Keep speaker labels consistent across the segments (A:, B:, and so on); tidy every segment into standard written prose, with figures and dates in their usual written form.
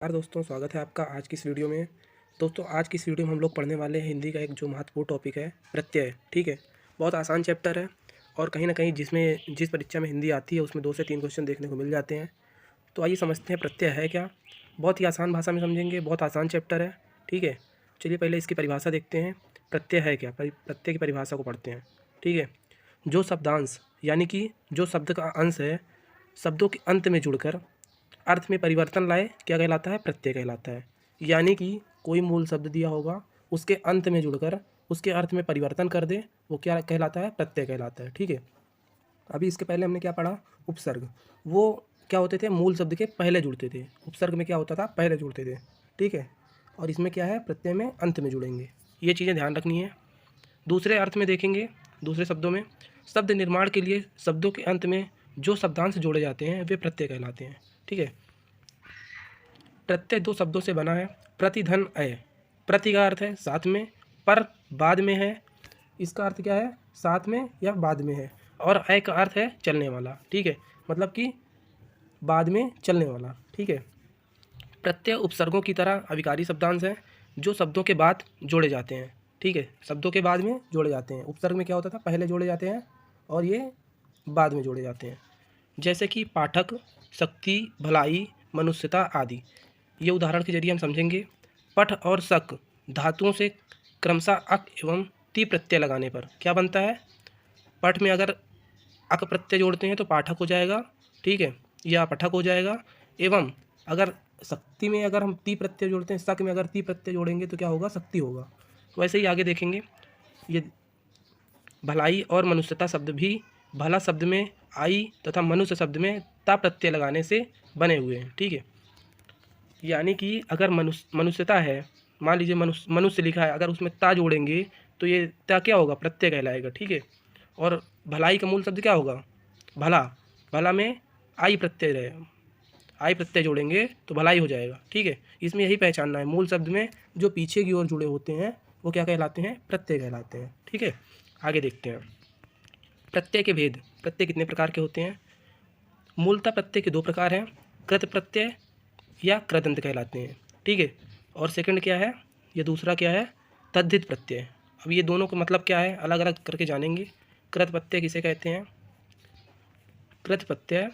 A: नमस्कार दोस्तों, स्वागत है आपका आज की इस वीडियो में। दोस्तों, आज की इस वीडियो में हम लोग पढ़ने वाले हैं हिंदी का एक जो महत्वपूर्ण टॉपिक है प्रत्यय। ठीक है, बहुत आसान चैप्टर है और कहीं ना कहीं जिस परीक्षा में हिंदी आती है उसमें 2 से 3 क्वेश्चन देखने को मिल जाते हैं। तो आइए समझते हैं प्रत्यय है क्या। बहुत ही आसान भाषा में समझेंगे, बहुत आसान चैप्टर है। ठीक है, चलिए पहले इसकी परिभाषा देखते हैं। प्रत्यय है क्या, प्रत्यय की परिभाषा को पढ़ते हैं। ठीक है, जो शब्दांश यानी कि जो शब्द का अंश है शब्दों के अंत में जुड़कर अर्थ में परिवर्तन लाए क्या कहलाता है, प्रत्यय कहलाता है। यानी कि कोई मूल शब्द दिया होगा, उसके अंत में जुड़कर उसके अर्थ में परिवर्तन कर दे, वो क्या कहलाता है, प्रत्यय कहलाता है। ठीक है, अभी इसके पहले हमने क्या पढ़ा, उपसर्ग। वो क्या होते थे, मूल शब्द के पहले जुड़ते थे। उपसर्ग में क्या होता था, पहले जुड़ते थे। ठीक है, और इसमें क्या है, प्रत्यय में अंत में जुड़ेंगे। ये चीज़ें ध्यान रखनी है। दूसरे अर्थ में देखेंगे, दूसरे शब्दों में शब्द निर्माण के लिए शब्दों के अंत में जो शब्दांश जोड़े जाते हैं वे प्रत्यय कहलाते हैं। ठीक है, प्रत्यय 2 शब्दों से बना है, प्रति धन अय। प्रति का अर्थ है साथ में, पर बाद में है, इसका अर्थ क्या है, साथ में या बाद में है, और अय का अर्थ है चलने वाला। ठीक है, मतलब कि बाद में चलने वाला। ठीक है, प्रत्यय उपसर्गों की तरह अविकारी शब्दांश हैं जो शब्दों के बाद जोड़े जाते हैं। ठीक है, शब्दों के बाद में जोड़े जाते हैं। उपसर्ग में क्या होता था, पहले जोड़े जाते हैं और ये बाद में जोड़े जाते हैं। जैसे कि पाठक, शक्ति, भलाई, मनुष्यता आदि। ये उदाहरण के जरिए हम समझेंगे। पठ और शक धातुओं से क्रमशः अक एवं ती प्रत्यय लगाने पर क्या बनता है। पठ में अगर अक प्रत्यय जोड़ते हैं तो पाठक हो जाएगा। ठीक है, या पठक हो जाएगा। एवं अगर शक्ति में अगर हम ती प्रत्यय जोड़ते हैं, शक में अगर ती प्रत्यय जोड़ेंगे तो क्या होगा, शक्ति होगा। वैसे ही आगे देखेंगे, ये भलाई और मनुष्यता शब्द भी भला शब्द में आई तथा मनुष्य शब्द में ता प्रत्यय लगाने से बने हुए हैं। ठीक है, यानी कि अगर मनुष्यता है, मान लीजिए मनुष्य मनुष्य लिखा है, अगर उसमें ता जोड़ेंगे तो ये ता क्या होगा, प्रत्यय कहलाएगा। ठीक है, और भलाई का मूल शब्द क्या होगा, भला। भला में आई प्रत्यय रहे, आई प्रत्यय जोड़ेंगे तो भलाई हो जाएगा। ठीक है, इसमें यही पहचानना है, मूल शब्द में जो पीछे की ओर जुड़े होते हैं वो क्या कहलाते हैं, प्रत्यय कहलाते हैं। ठीक है, आगे देखते हैं प्रत्यय के भेद। प्रत्यय कितने प्रकार के होते हैं। मूलतः प्रत्यय के 2 प्रकार हैं, कृत प्रत्यय या कृदंत कहलाते हैं। ठीक है, और सेकंड क्या है, ये दूसरा क्या है, तद्धित प्रत्यय। अब ये दोनों का मतलब क्या है, अलग अलग करके जानेंगे। कृत प्रत्यय किसे कहते हैं। कृत प्रत्यय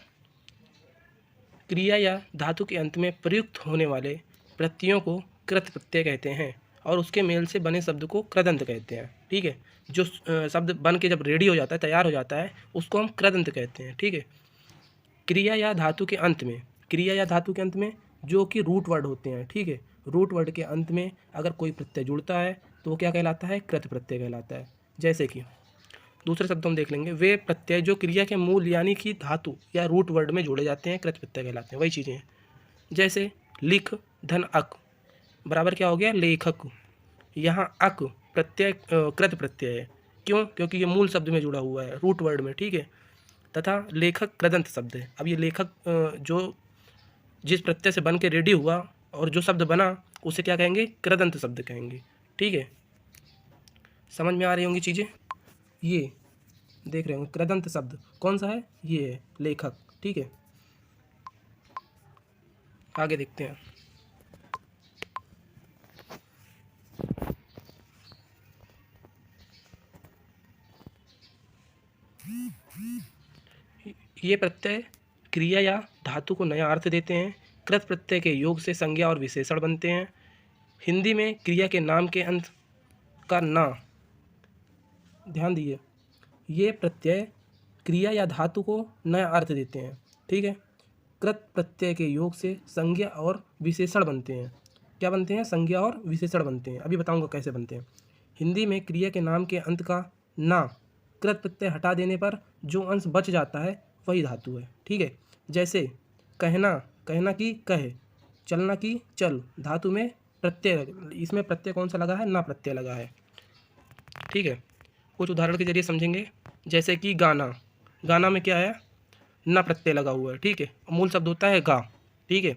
A: क्रिया या धातु के अंत में प्रयुक्त होने वाले प्रत्ययों को कृत प्रत्यय कहते हैं और उसके मेल से बने शब्द को कृदंत कहते हैं। ठीक है, जो शब्द बन के जब रेडी हो जाता है, तैयार हो जाता है, उसको हम कृदंत कहते हैं। ठीक है, क्रिया या धातु के अंत में, क्रिया या धातु के अंत में जो कि रूट वर्ड होते हैं। ठीक है, रूट वर्ड के अंत में अगर कोई प्रत्यय जुड़ता है तो वो क्या कहलाता है, कृत प्रत्यय कहलाता है। जैसे कि दूसरे शब्द हम देख लेंगे, वे प्रत्यय जो क्रिया के मूल यानी कि धातु या रूट वर्ड में जोड़े जाते हैं कृत प्रत्यय कहलाते हैं। वही चीज़ें हैं, जैसे लिख, धन, अक बराबर क्या हो गया, लेखक। यहाँ अक प्रत्यय कृत प्रत्यय है। क्यों, क्योंकि ये मूल शब्द में जुड़ा हुआ है, रूट वर्ड में। ठीक है, तथा लेखक कृदंत शब्द है। अब ये लेखक जो जिस प्रत्यय से बन के रेडी हुआ और जो शब्द बना उसे क्या कहेंगे, कृदंत शब्द कहेंगे। ठीक है, समझ में आ रही होंगी चीज़ें। ये देख रहे होंगे कृदंत शब्द कौन सा है, ये है लेखक। ठीक है, आगे देखते हैं। ये प्रत्यय क्रिया या धातु को नया अर्थ देते हैं। कृत प्रत्यय के योग से संज्ञा और विशेषण बनते हैं। हिंदी में क्रिया के नाम के अंत का ना, ध्यान दीजिए, ये प्रत्यय क्रिया या धातु को नया अर्थ देते हैं। ठीक है, कृत प्रत्यय के योग से संज्ञा और विशेषण बनते हैं। क्या बनते हैं, संज्ञा और विशेषण बनते हैं। अभी बताऊंगा कैसे बनते हैं। हिंदी में क्रिया के नाम के अंत का ना कृत प्रत्यय हटा देने पर जो अंश बच जाता है वही धातु है। ठीक है, जैसे कहना, कहना की कह, चलना की चल, धातु में प्रत्यय, इसमें प्रत्यय कौन सा लगा है, ना प्रत्यय लगा है। ठीक है, कुछ उदाहरण के जरिए समझेंगे। जैसे कि गाना, गाना में क्या है, ना प्रत्यय लगा हुआ है। ठीक है, मूल शब्द होता है गा। ठीक है,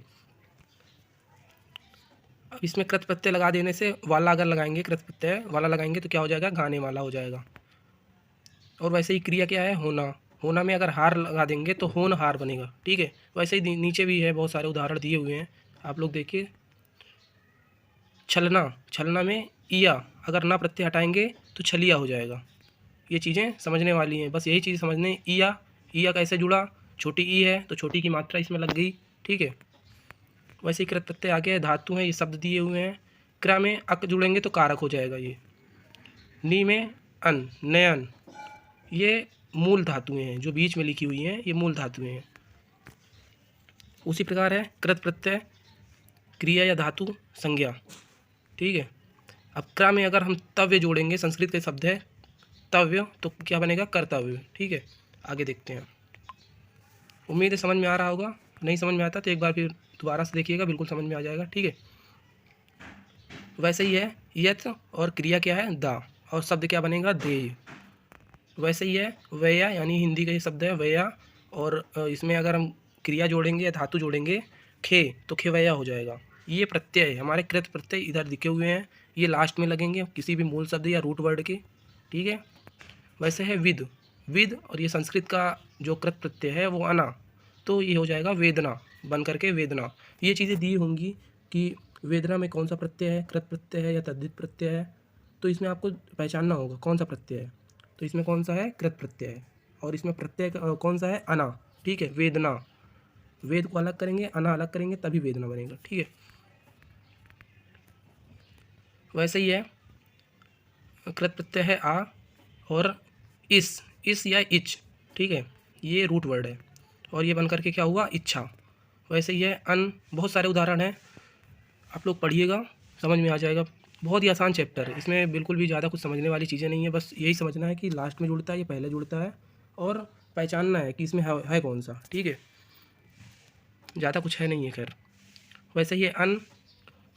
A: अब इसमें कृत प्रत्यय लगा देने से वाला अगर लगाएंगे, कृत प्रत्यय वाला लगाएंगे तो क्या हो जाएगा, गाने वाला हो जाएगा। और वैसे ही क्रिया क्या है, होना, होना में अगर हार लगा देंगे तो होन हार बनेगा। ठीक है, वैसे ही नीचे भी है, बहुत सारे उदाहरण दिए हुए हैं, आप लोग देखिए, छलना, छलना में ईया अगर ना प्रत्यय हटाएंगे तो छलिया हो जाएगा। ये चीज़ें समझने वाली हैं, बस यही चीज़ समझने। ईया, ईया कैसे जुड़ा, छोटी ई है तो छोटी की मात्रा इसमें लग गई, ठीक है। वैसे ही कृत प्रत्यय आगे है, धातु हैं, ये शब्द दिए हुए हैं। क्र में अक जुड़ेंगे तो कारक हो जाएगा ये। नी में अन, नयन, ये मूल धातुएं हैं, जो बीच में लिखी हुई हैं ये मूल धातुएं हैं। उसी प्रकार है कृत प्रत्यय, क्रिया या धातु संज्ञा, ठीक है। अब क्र में अगर हम तव्य जोड़ेंगे, संस्कृत के शब्द है तव्य, तो क्या बनेगा, कर्तव्य, ठीक है। आगे देखते हैं। उम्मीद है समझ में आ रहा होगा, नहीं समझ में आता तो एक बार फिर दोबारा से देखिएगा, बिल्कुल समझ में आ जाएगा, ठीक है। वैसे ही है यथ, और क्रिया क्या है दा, और शब्द क्या बनेगा देय। वैसे ही है वया, यानी हिंदी का ये शब्द है वया, और इसमें अगर हम क्रिया जोड़ेंगे या धातु जोड़ेंगे खे, तो खेवया हो जाएगा। ये प्रत्यय हमारे कृत प्रत्यय इधर दिखे हुए हैं, ये लास्ट में लगेंगे किसी भी मूल शब्द या रूट वर्ड के, ठीक है। वैसे है विद, विद, और ये संस्कृत का जो कृत प्रत्यय है वो अना, तो ये हो जाएगा वेदना, बन करके वेदना। ये चीज़ें दी होंगी कि वेदना में कौन सा प्रत्यय है, कृत प्रत्यय है या तद्धित प्रत्यय है, तो इसमें आपको पहचानना होगा कौन सा प्रत्यय है। तो इसमें कौन सा है, कृत प्रत्यय है, और इसमें प्रत्यय कौन सा है, अना, ठीक है। वेदना, वेद को अलग करेंगे, अना अलग करेंगे, तभी वेदना बनेगा, ठीक है। वैसे ही है कृत प्रत्यय है आ, और इस या इच, ठीक है, ये रूट वर्ड है, और ये बन करके क्या हुआ, इच्छा। वैसे ही है अन, बहुत सारे उदाहरण हैं, आप लोग पढ़िएगा, समझ में आ जाएगा। बहुत ही आसान चैप्टर है, इसमें बिल्कुल भी ज़्यादा कुछ समझने वाली चीज़ें नहीं है, बस यही समझना है कि लास्ट में जुड़ता है, ये पहले जुड़ता है, और पहचानना है कि इसमें है कौन सा, ठीक है। ज़्यादा कुछ है नहीं है खैर। वैसे ही अन,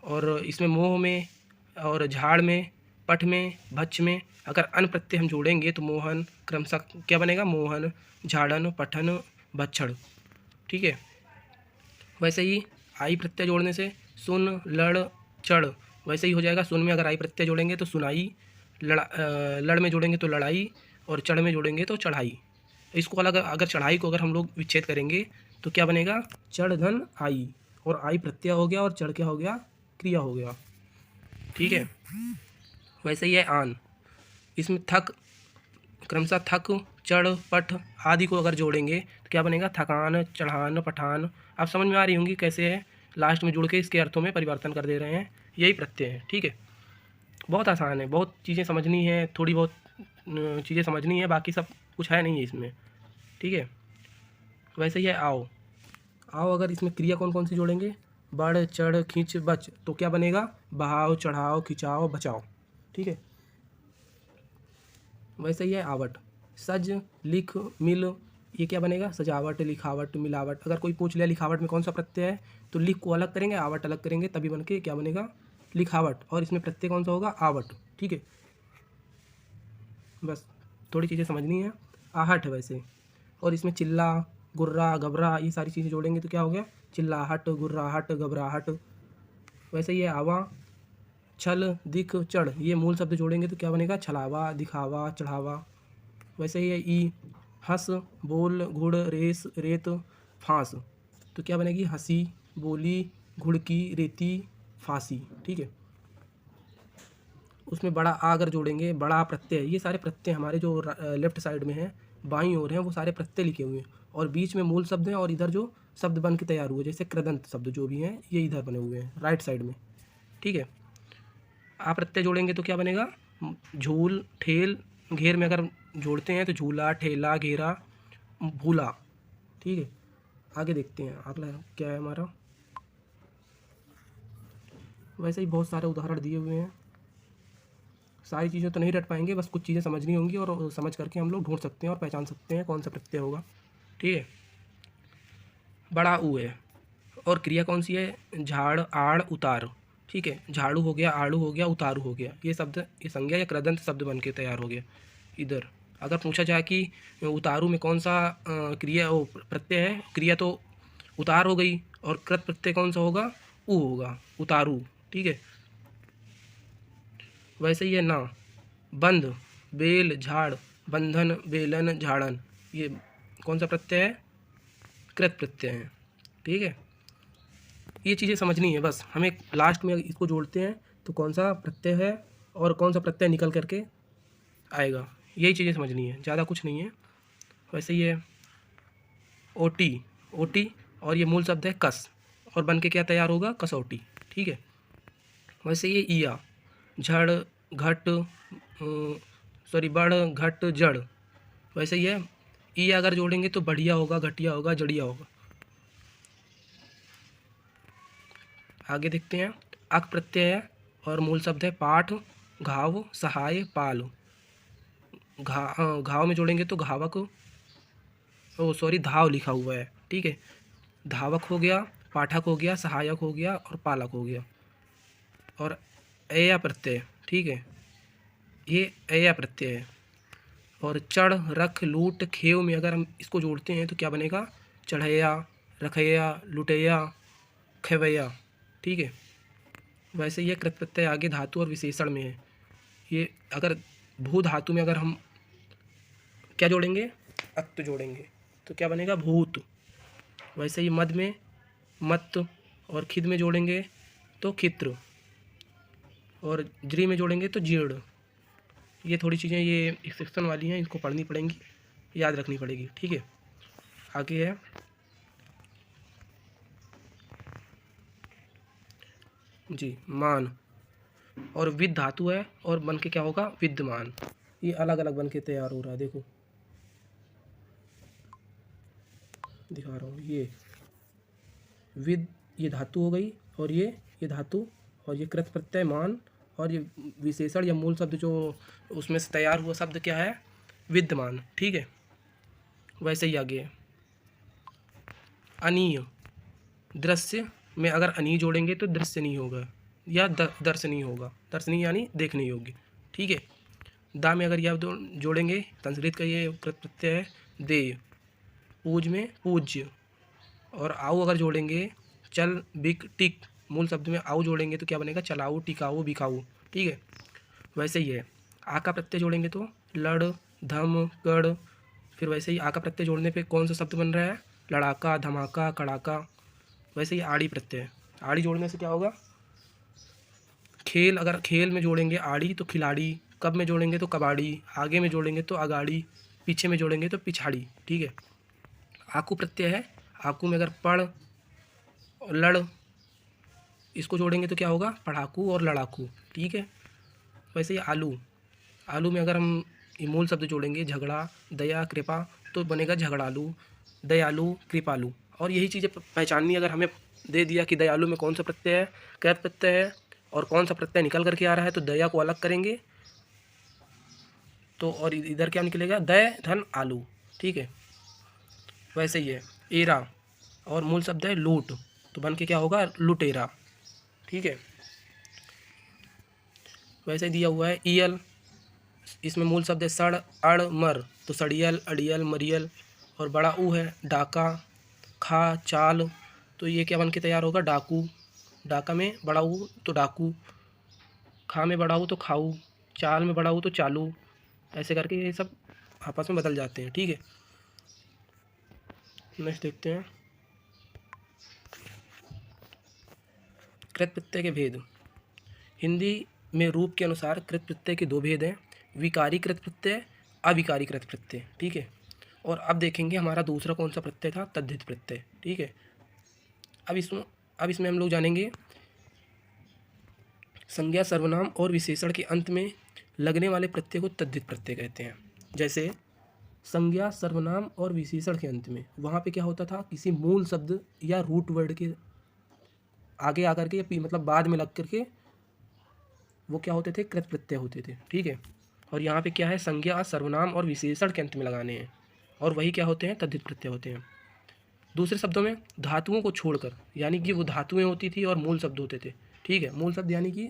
A: और इसमें मोह में, और झाड़ में, पठ में, भच्छ में अगर अन प्रत्यय हम जोड़ेंगे तो मोहन, क्रमशः क्या बनेगा, मोहन, झाड़न, पठन, भक्षण, ठीक है। वैसे ही आई प्रत्यय जोड़ने से सुन, लड़, चढ़, वैसे ही हो जाएगा। सुन में अगर आई प्रत्यय जोड़ेंगे तो सुनाई, लड़ में जोड़ेंगे तो लड़ाई, और चढ़ में जोड़ेंगे तो चढ़ाई। इसको अलग, अगर चढ़ाई को अगर हम लोग विच्छेद करेंगे तो क्या बनेगा, चढ़ धन आई, और आई प्रत्यय हो गया और चढ़ क्या हो गया, क्रिया हो गया, ठीक है। वैसे ही है आन, इसमें थक, क्रमशः थक, चढ़, पठ आदि को अगर जोड़ेंगे तो क्या बनेगा, थकान, चढ़ान, पठान। आप समझ में आ रही होंगी कैसे है, लास्ट में जुड़ के इसके अर्थों में परिवर्तन कर दे रहे हैं, यही प्रत्यय है, ठीक है। बहुत आसान है, बहुत चीज़ें समझनी है, थोड़ी बहुत चीज़ें समझनी है, बाकी सब कुछ है नहीं है इसमें, ठीक है। वैसे ही है आओ, आओ अगर इसमें क्रिया कौन कौन सी जोड़ेंगे, बढ़, चढ़, खींच, बच, तो क्या बनेगा, बहाओ, चढ़ाओ, खिंचाओ, बचाओ, ठीक है। वैसे ही है आवट, सज, लिख, मिल, ये क्या बनेगा, सजावट, लिखावट, मिलावट। अगर कोई पूछ लिया लिखावट में कौन सा प्रत्यय है, तो लिख को अलग करेंगे, आवट अलग करेंगे, तभी बन के क्या बनेगा, लिखावट, और इसमें प्रत्यय कौन सा होगा, आवट, ठीक है। बस थोड़ी चीज़ें समझनी है। आहट है वैसे, और इसमें चिल्ला, गुर्रा, घबरा, ये सारी चीज़ें जोड़ेंगे तो क्या हो गया, चिल्लाहट, गुर्राहट, घबराहट। वैसे ही है आवा, छल, दिख, चढ़, ये मूल शब्द जोड़ेंगे तो क्या बनेगा, छलावा, दिखावा, चढ़ावा। वैसे ही है ई, हंस, बोल, घुड़, रेस, रेत, फांस, तो क्या बनेगी, हंसी, बोली, घुड़की, रेती, फांसी, ठीक है। उसमें बड़ा आ अगर जोड़ेंगे, बड़ा प्रत्यय, ये सारे प्रत्यय हमारे जो लेफ्ट साइड में हैं, बाईं ओर हैं, वो सारे प्रत्यय लिखे हुए हैं, और बीच में मूल शब्द हैं, और इधर जो शब्द बन के तैयार हुए, जैसे कृदंत शब्द जो भी हैं ये इधर बने हुए हैं राइट साइड में, ठीक है। आ प्रत्यय जोड़ेंगे तो क्या बनेगा, झूल, ठेल, घेर में अगर जोड़ते हैं तो झूला, ठेला, घेरा, भूला, ठीक है। आगे देखते हैं अगला क्या है हमारा। वैसे ही बहुत सारे उदाहरण दिए हुए हैं, सारी चीज़ें तो नहीं रट पाएंगे, बस कुछ चीज़ें समझनी होंगी, और समझ करके हम लोग ढूंढ सकते हैं और पहचान सकते हैं कौन सा प्रत्यय होगा, ठीक है। बड़ा ऊ है, और क्रिया कौन सी है, झाड़, आड़, उतार, ठीक है। झाड़ू हो गया, आड़ू हो गया, उतारू हो गया, ये शब्द, ये संज्ञा या कृदंत शब्द बन के तैयार हो गया। इधर अगर पूछा जाए कि उतारू में कौन सा क्रिया प्रत्यय है, क्रिया तो उतार हो गई, और कृत प्रत्यय कौन सा होगा, ऊ होगा, उतारू, ठीक है। वैसे ही है ना, बंद, बेल, झाड़, बंधन, बेलन, झाड़न, ये कौन सा प्रत्यय है, कृत प्रत्यय है, ठीक है। ये चीज़ें समझनी है बस हमें। लास्ट में इसको जोड़ते हैं तो कौन सा प्रत्यय है और कौन सा प्रत्यय निकल करके आएगा, यही चीज़ें समझनी है, ज़्यादा कुछ नहीं है। वैसे ये ओटी, ओटी और ये मूल शब्द है कस, और बन के क्या तैयार होगा, कसौटी। ठीक है। वैसे ये ईया, झड़ घट सॉरी बड़ घट जड़। वैसे ये ईया अगर जोड़ेंगे तो बढ़िया होगा, घटिया होगा, जड़िया होगा। आगे देखते हैं। अक प्रत्यय है और मूल शब्द है पाठ, घाव, सहाय, पाल। घाव में जोड़ेंगे तो घावक, ओ सॉरी धाव लिखा हुआ है, ठीक है। धावक हो गया, पाठक हो गया, सहायक हो गया और पालक हो गया। और अया प्रत्यय, ठीक है, ये अया प्रत्यय है। और चढ़, रख, लूट, खेव में अगर हम इसको जोड़ते हैं तो क्या बनेगा, चढ़ैया, रखैया, लुटैया, खेवैया। ठीक है। वैसे ये कृत प्रत्यय आगे धातु और विशेषण में है। ये अगर भू धातु में अगर हम क्या जोड़ेंगे, अत जोड़ेंगे तो क्या बनेगा, भूत। वैसे ही मद में मत और खिद में जोड़ेंगे तो खित्र, और ज्री में जोड़ेंगे तो जीर्ण। ये थोड़ी चीज़ें ये एक्सेप्शन वाली हैं, इसको पढ़नी पड़ेंगी, याद रखनी पड़ेगी। ठीक है। आगे है जी मान, और विद धातु है और बन के क्या होगा, विद्यमान। ये अलग अलग बन के तैयार हो रहा है, देखो दिखा रहा हूँ। ये विद, ये धातु हो गई, और ये धातु, और ये कृत प्रत्यय मान, और ये विशेषण या मूल शब्द जो उसमें से तैयार हुआ शब्द क्या है, विद्यमान। ठीक है। वैसे ही आगे अनीय, दृश्य में अगर अनी जोड़ेंगे तो दृश्य नहीं होगा, या दर्शनीय होगा, दर्शनीय यानी देखने योग्य। ठीक है। दा में अगर यह दो जोड़ेंगे, संस्कृत का ये कृत प्रत्यय है, देय। पूज में पूज्य, और आऊ अगर जोड़ेंगे, चल बिक टिक, मूल शब्द में आऊ जोड़ेंगे तो क्या बनेगा, चलाऊ, टिकाऊ, बिकाऊ। ठीक है। वैसे ही है आ का प्रत्यय जोड़ेंगे तो लड़, धम, गढ़। फिर वैसे ही आ का प्रत्यय जोड़ने पे कौन सा शब्द बन रहा है, लड़ाका, धमाका, कड़ाका। वैसे ही आड़ी प्रत्यय, आड़ी जोड़ने से क्या होगा, खेल, अगर खेल में जोड़ेंगे आड़ी तो खिलाड़ी, कब में जोड़ेंगे तो कबाड़ी, आगे में जोड़ेंगे तो अगाड़ी, पीछे में जोड़ेंगे तो पिछाड़ी। ठीक है। आकू प्रत्यय है, आकू में अगर पढ़ और लड़ इसको जोड़ेंगे तो क्या होगा, पढ़ाकू और लड़ाकू। ठीक है। वैसे ही आलू, आलू में अगर हम ये मूल शब्द जोड़ेंगे, झगड़ा, दया, कृपा, तो बनेगा झगड़ालू, दयालु, कृपालु। और यही चीज़ें पहचाननी, अगर हमें दे दिया कि दयालु में कौन सा प्रत्यय है, कृत प्रत्यय है, और कौन सा प्रत्यय निकल करके आ रहा है, तो दया को अलग करेंगे तो, और इधर क्या निकलेगा, दय धन आलू। ठीक है। वैसे ही है एरा, और मूल शब्द है लूट, तो बन के क्या होगा, लुटेरा। ठीक है। वैसे दिया हुआ है ईयल, इसमें मूल शब्द है सड़, अड़, मर, तो सड़ियल, अड़ियल, मरियल। और बड़ा ऊ है डाका, खा, चाल, तो ये क्या बन के तैयार होगा, डाकू। डाका में बड़ा ऊ तो डाकू, खा में बड़ा ऊ तो खाऊ, चाल में बड़ा ऊ तो चालू। ऐसे करके ये सब आपस में बदल जाते हैं। ठीक है। नेक्स्ट देखते हैं कृत प्रत्यय के भेद। हिंदी में रूप के अनुसार कृत प्रत्यय के दो भेद हैं, विकारी कृत प्रत्यय, अविकारी कृत प्रत्यय। ठीक है। और अब देखेंगे हमारा दूसरा कौन सा प्रत्यय था, तद्धित प्रत्यय। ठीक है। अब इसमें हम लोग जानेंगे संज्ञा, सर्वनाम और विशेषण के अंत में लगने वाले प्रत्यय को तद्धित प्रत्यय कहते हैं। जैसे संज्ञा, सर्वनाम और विशेषण के अंत में, वहाँ पे क्या होता था, किसी मूल शब्द या रूट वर्ड के आगे आकर के मतलब बाद में लग करके वो क्या होते थे, कृत प्रत्यय होते थे। ठीक है। और यहाँ पे क्या है, संज्ञा, सर्वनाम और विशेषण के अंत में लगाने हैं, और वही क्या होते हैं, तद्धित प्रत्यय होते हैं। दूसरे शब्दों में धातुओं को छोड़कर, यानी कि वो धातुएं होती थी और मूल शब्द होते थे। ठीक है। मूल शब्द यानी कि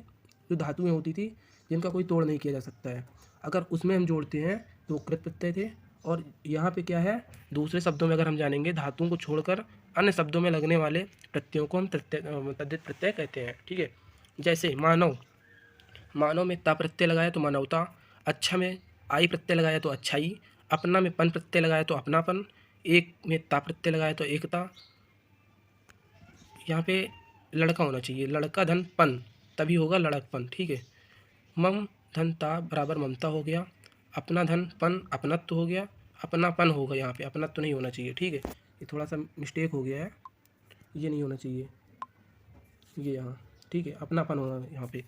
A: जो धातुएं होती थी जिनका कोई तोड़ नहीं किया जा सकता है, अगर उसमें हम जोड़ते हैं तो कृत प्रत्यय थे। और यहाँ पे क्या है, दूसरे शब्दों में अगर हम जानेंगे, धातुओं को छोड़कर अन्य शब्दों में लगने वाले प्रत्ययों को हम तद्धित प्रत्यय कहते हैं। ठीक है। जैसे मानव, मानव में ता प्रत्यय लगाया तो मानवता, अच्छा में आई प्रत्यय लगाया तो अच्छाई, अपना में पन प्रत्यय लगाया तो अपनापन, एक में ता प्रत्यय लगाया तो एकता। यहाँ पे लड़का होना चाहिए, लड़का धन पन, तभी होगा लड़कपन, ठीक है। मम धन ता बराबर ममता हो गया, अपना धन पन अपनत्व हो गया, अपनापन होगा यहाँ पे, अपनत्व नहीं होना चाहिए, ठीक है। ये थोड़ा सा मिस्टेक हो गया है, ये नहीं होना चाहिए, ये यहाँ, ठीक है, अपनापन होगा यहाँ पे,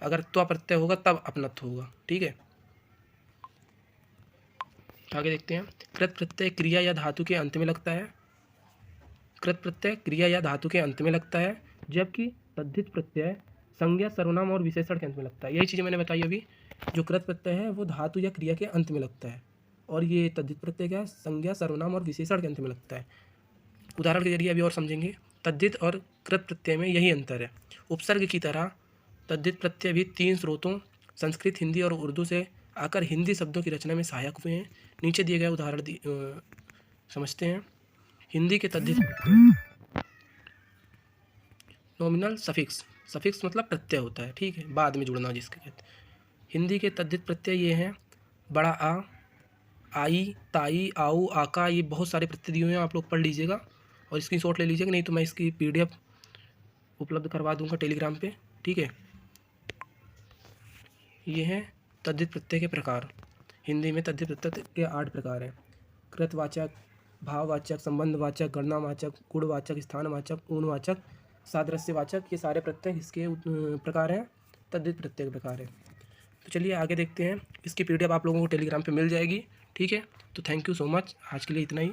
A: अगर त्व प्रत्यय होगा तब अपनत्व होगा, ठीक है। आगे देखते हैं। कृत प्रत्यय क्रिया या धातु के अंत में लगता है, कृत प्रत्यय क्रिया या धातु के अंत में लगता है, जबकि तद्धित प्रत्यय संज्ञा सर्वनाम और विशेषण के अंत में लगता है। यही चीज़ें मैंने बताई अभी, जो कृत प्रत्यय है वो धातु या क्रिया के अंत में लगता है, और ये तद्धित प्रत्यय क्या है, संज्ञा सर्वनाम और विशेषण के अंत में लगता है। उदाहरण के जरिए अभी और समझेंगे। तद्धित और कृत प्रत्यय में यही अंतर है। उपसर्ग की तरह तद्धित प्रत्यय भी 3 स्रोतों संस्कृत, हिंदी और उर्दू से आकर हिंदी शब्दों की रचना में सहायक हुए हैं। नीचे दिए गए उदाहरण समझते हैं। हिंदी के तद्धित नॉमिनल सफिक्स, सफिक्स मतलब प्रत्यय होता है, ठीक है, बाद में जुड़ना जिसके कहते हैं। हिंदी के तद्धित प्रत्यय ये हैं, बड़ा आ, आई, ताई, आऊ, आका, ये बहुत सारे प्रत्यय दिए हुए हैं, आप लोग पढ़ लीजिएगा और स्क्रीनशॉट ले लीजिएगा, नहीं तो मैं इसकी PDF उपलब्ध करवा दूंगा टेलीग्राम पे, ठीक है। ये हैं तद्धित प्रत्यय के प्रकार। हिंदी में तद्धित प्रत्यय के 8 प्रकार हैं। कृतवाचक, भाववाचक, संबंधवाचक, गणनावाचक, गुणवाचक, स्थानवाचक, ऊनवाचक, सादृश्यवाचक, ये सारे प्रत्यय इसके प्रकार हैं, तद्धित प्रत्यय के प्रकार हैं। तो चलिए आगे देखते हैं। इसकी PDF आप लोगों को टेलीग्राम पे मिल जाएगी, ठीक है। तो थैंक यू सो मच, आज के लिए इतना ही।